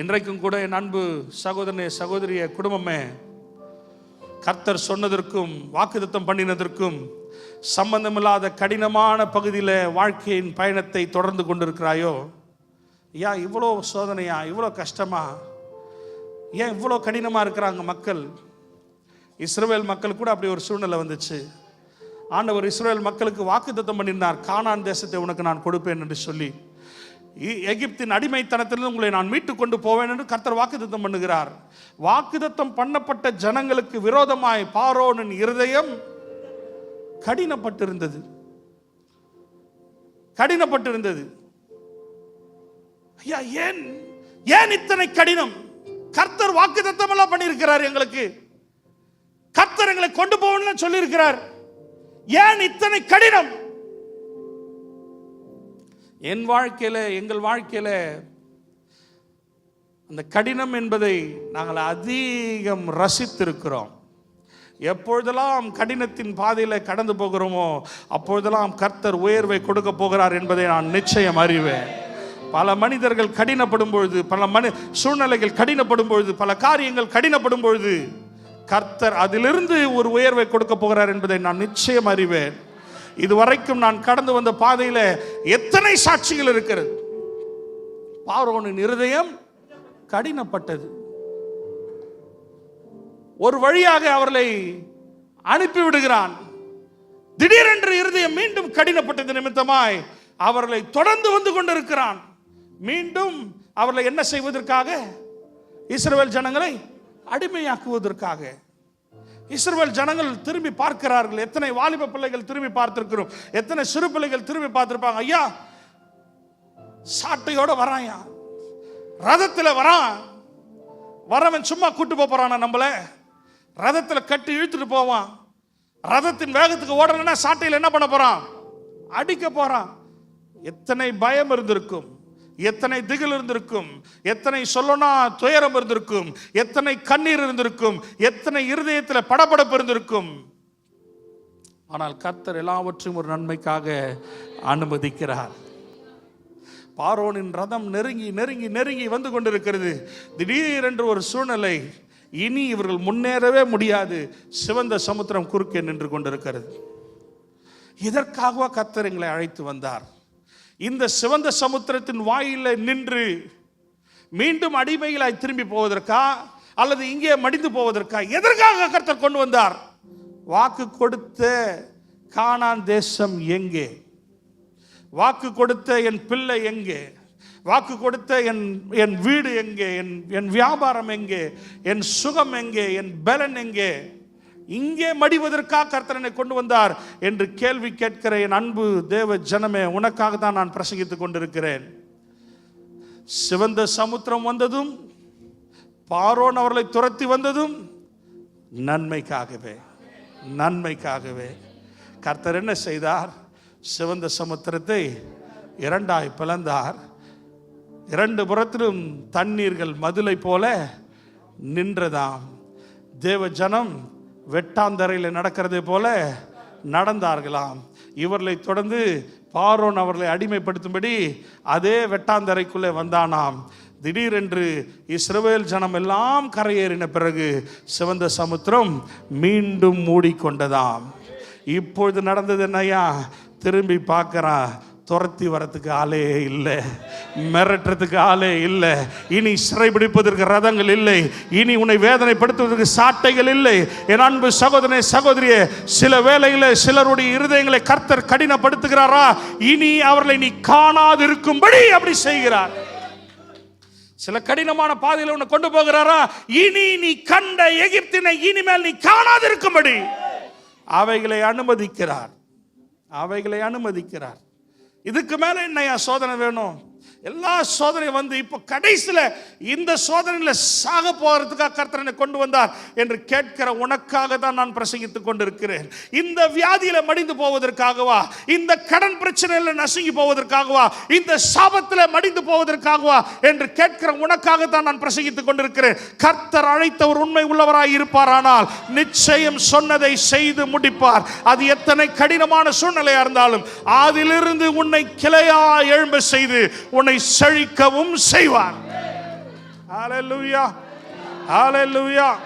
இன்றைக்கும் கூட என் அன்பு சகோதரனே சகோதரிய குடும்பமே, கர்த்தர் சொன்னதற்கும் வாக்குத்தத்தம் பண்ணினதற்கும் சம்பந்தமில்லாத கடினமான பகுதியில் வாழ்க்கையின் பயணத்தை தொடர்ந்து கொண்டிருக்கிறாயோ? ஏன் இவ்வளோ சோதனையா, இவ்வளோ கஷ்டமா, ஏன் இவ்வளோ கடினமாக இருக்கிறாங்க மக்கள்? இஸ்ரவேல் மக்கள் கூட அப்படி ஒரு சூழ்நிலை வந்துச்சு. ஆண்டவர் இஸ்ரவேல் மக்களுக்கு வாக்குத்தத்தம் பண்ணியிருந்தார், கானான் தேசத்தை உனக்கு நான் கொடுப்பேன் என்று சொல்லி. எகிப்தின் அடிமைத்தனத்திலிருந்து உங்களை நான் மீட்டு கொண்டு போவேன் என்று கர்த்தர் வாக்குத்தத்தம் பண்ணுகிறார். வாக்குத்தத்தம் பண்ணப்பட்ட ஜனங்களுக்கு விரோதமாய் பார்வோனின் இருதயம் கடினப்பட்டிருந்தது. ஐயா, ஏன் ஏன் இத்தனை கடினம்? கர்த்தர் வாக்குத்தத்தம் எல்லாம் பண்ணியிருக்கிறார், எங்களுக்கு கர்த்தர் எங்களை கொண்டு போவேன்னு சொல்லி இருக்கிறார். ஏன் இத்தனை கடினம்? என் வாழ்க்கையில, எங்கள் வாழ்க்கையில அந்த கடினம் என்பதை நாங்கள் அதிகம் ரசித்திருக்கிறோம். எப்பொழுதெல்லாம் கடினத்தின் பாதையில் கடந்து போகிறோமோ அப்பொழுதெல்லாம் கர்த்தர் உயர்வை கொடுக்க போகிறார் என்பதை நான் நிச்சயம் அறிவேன். பல மனிதர்கள் கடினப்படும் பொழுது, பல சூழ்நிலைகள் கடினப்படும் பொழுது, பல காரியங்கள் கடினப்படும் பொழுது கர்த்தர் அதிலிருந்து ஒரு உயர்வை கொடுக்க போகிறார் என்பதை நான் நிச்சயம் அறிவேன். இதுவரைக்கும் நான் கடந்து வந்த பாதையில எத்தனை சாட்சிகள் இருக்கிறது. பார்வோனின் இருதயம் கடினப்பட்டது. ஒரு வழியாக அவர்களை அனுப்பிவிடுகிறான். திடீரென்று இருதயம் மீண்டும் கடினப்பட்டது நிமித்தமாய் அவர்களை தொடர்ந்து வந்து கொண்டிருக்கிறான். மீண்டும் அவர்களை என்ன செய்வதற்காக? இஸ்ரவேல் ஜனங்களை அடிமையாக்குவதற்காக. இஸ்ரவேல் ஜனங்கள் திரும்பி பார்க்கிறார்கள். எத்தனை வாலிப பிள்ளைகள் திரும்பி பார்த்திருக்கிறோம், எத்தனை சிறு பிள்ளைகள் திரும்பி பார்த்திருப்பாங்க. ஐயா, சாட்டையோட வராயா, ரதத்தில் வரவன் சும்மா கூட்டு போறானா? நம்மள ரதத்தில் கட்டி இழுத்துட்டு போவான். ரதத்தின் வேகத்துக்கு ஓடணும்னா சாட்டையில் என்ன பண்ண போறான்? அடிக்க போறான். எத்தனை பயம் இருந்திருக்கும், எத்தனை திகில் இருந்திருக்கும், எத்தனை சொல்லனா துயரம் இருந்திருக்கும், எத்தனை கண்ணீர் இருந்திருக்கும், எத்தனை இருதயத்தில் படபடப்பு இருந்திருக்கும். ஆனால் கர்த்தர் எல்லாவற்றையும் ஒரு நன்மைக்காக அனுமதிக்கிறார். பார்வோனின் ரதம் நெருங்கி நெருங்கி நெருங்கி வந்து கொண்டிருக்கிறது. திடீரென்று ஒரு சூழ்நிலை, இனி இவர்கள் முன்னேறவே முடியாது. சிவந்த சமுத்திரம் குறுக்கே நின்று கொண்டிருக்கிறது. இதற்காக கர்த்தர் எங்களை அழைத்து வந்தார். இந்த சிவந்த சமுத்திரத்தின் வாயில நின்று மீண்டும் அடிமைகளாய் திரும்பி போவதற்கா அல்லது இங்கே மடிந்து போவதற்கா? எதற்காக கர்த்தர் கொண்டு வந்தார்? வாக்கு கொடுத்த கானான் தேசம் எங்கே? வாக்கு கொடுத்த என் பிள்ளை எங்கே? வாக்கு கொடுத்த என் வீடு எங்கே? என் வியாபாரம் எங்கே? என் சுகம் எங்கே? என் பலன் எங்கே? இங்கே மடிவதற்காக கர்த்தரனை கொண்டு வந்தார் என்று கேள்வி கேட்கிற என் அன்பு தேவ ஜனமே, உனக்காக தான் நான் பிரசங்கித்துக் கொண்டிருக்கிறேன். சிவந்த சமுத்திரம் வந்ததும், பார்வோன் அவர்களை துரத்தி வந்ததும் நன்மைக்காகவே. கர்த்தர் என்ன செய்தார்? சிவந்த சமுத்திரத்தை இரண்டாய் பிளந்தார். இரண்டு புறத்திலும் தண்ணீர்கள் மதுளை போல நின்றதாம். தேவ ஜனம் வெட்டாந்தரையில் நடக்கிறதே போல நடந்தார்களாம். இவர்களை தொடர்ந்து பார்வோன் அவர்களை அடிமைப்படுத்தும்படி அதே வெட்டாந்தரைக்குள்ளே வந்தானாம். திடீரென்று இஸ்ரவேல் ஜனம் எல்லாம் கரையேறின பிறகு சிவந்த சமுத்திரம் மீண்டும் மூடிக்கொண்டதாம். இப்பொழுது நடந்தது என்னையா? திரும்பி பார்க்கறான், துரத்தி வரத்துக்கு ஆளே இல்லை, மிரட்டுறதுக்கு ஆளே இல்லை, இனி சிறைபிடிப்பதற்கு ரதங்கள் இல்லை, இனி உன்னை வேதனைப்படுத்துவதற்கு சாட்டைகள் இல்லை. என் அன்பு சகோதரனே சகோதரியே, சில வேளையில் சிலருடைய இருதயங்களை கர்த்தர் கடினப்படுத்துகிறாரா? இனி அவர்களை நீ காணாதிருக்கும்படி அப்படி செய்கிறார். சில கடினமான பாதையில் உன்னை கொண்டு போகிறாரா? இனி நீ கண்ட எகிப்தினை இனிமேல் நீ காணாதிருக்கும்படி அவைகளை அனுமதிக்கிறார். இதுக்கு மேல என்னையா சோதனை வேணும்? எல்லா சோதனையும் வந்து இப்போ கடைசியில் இந்த சோதனையில் சாக போகிறதுக்காக கர்த்தரனை கொண்டு வந்தார் என்று கேட்கிற உனக்காக தான் நான் பிரசங்கித்துக் கொண்டிருக்கிறேன். இந்த வியாதியில் மடிந்து போவதற்காகவா? இந்த கடன் பிரச்சனையில் நசுங்கி போவதற்காகவா? இந்த சாபத்தில் மடிந்து போவதற்காகவா என்று கேட்கிற உனக்காக தான் நான் பிரசங்கித்துக் கொண்டிருக்கிறேன். கர்த்தர் அழைத்தவர் உண்மை உள்ளவராய் இருப்பாரானால் நிச்சயம் சொன்னதை செய்து முடிப்பார். அது எத்தனை கடினமான சூழ்நிலையா இருந்தாலும் அதிலிருந்து உன்னை கிளையா எழும்ப செய்து உன்னை செழிக்கவும் செய்வார். ஹalleluya ஹalleluya.